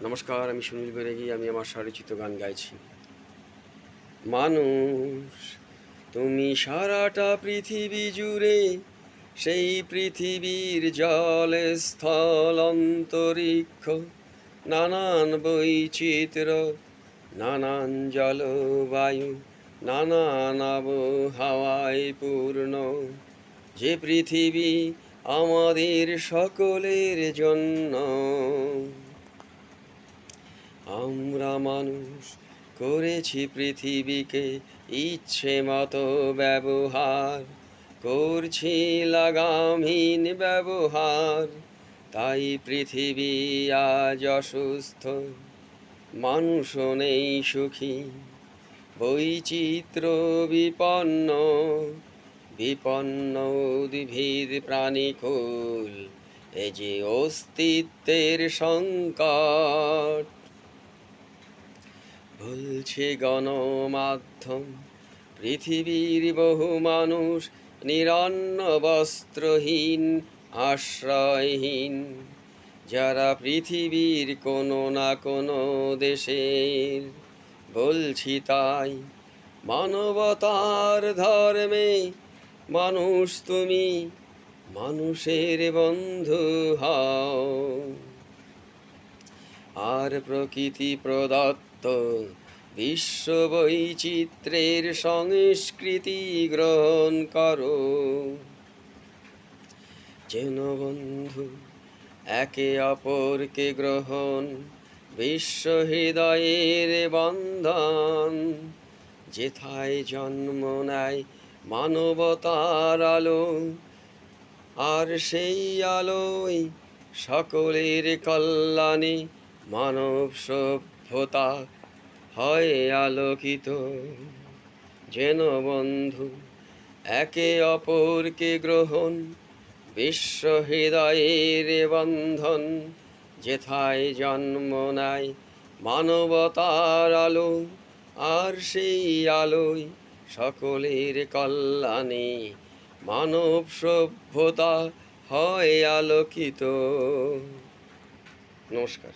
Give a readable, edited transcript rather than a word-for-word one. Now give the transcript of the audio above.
নমস্কার, আমি সুনীল বেরেগি। আমি আমার স্বরচিত গান গাইছি। মানুষ, তুমি সারাটা পৃথিবী জুড়ে, সেই পৃথিবীর জল স্থল অন্তরিক্ষ, নানান বৈচিত্র্য, নানান জলবায়ু, নানান আবহাওয়ায় পূর্ণ। যে পৃথিবী আমাদের সকলের জন্য। আমরা মানুষ করেছি পৃথিবীকে ইচ্ছে মতো ব্যবহার, করছি লাগামহীন ব্যবহার। তাই পৃথিবী আজ অসুস্থ, মানুষও নেই সুখী, বৈচিত্র্য বিপন্ন, বিপন্ন উদ্ভিদ প্রাণীকুল, এ যে অস্তিত্বের সংকট। বলছে গণমাধ্যম, পৃথিবীর বহু মানুষ নিরন্ন বস্ত্রহীন, আশ্রয়হীন, যারা পৃথিবীর কোনো না কোনো দেশের। বলছি তাই, মানবতার ধর্মে মানুষ তুমি, মানুষের বন্ধু হও। আর প্রকৃতি প্রদত্ত বিশ্ব বৈচিত্র্যের সংস্কৃতি গ্রহণ করো। যেন বন্ধু একে অপরকে গ্রহণ, বিশ্ব হৃদয়ের বন্ধন। যেথায় জন্ম নেয় মানবতার আলো, আর সেই আলোয় সকলের কল্যাণে মানব সভ্যতা হয় আলোকিত। যেন বন্ধু একে অপরকে গ্রহণ, বিশ্ব হৃদয়ের বন্ধন। যেথায় জন্ম নেয় মানবতার আলো, আর সেই আলোয় সকলের কল্যাণে মানব সভ্যতা হয় আলোকিত। নমস্কার।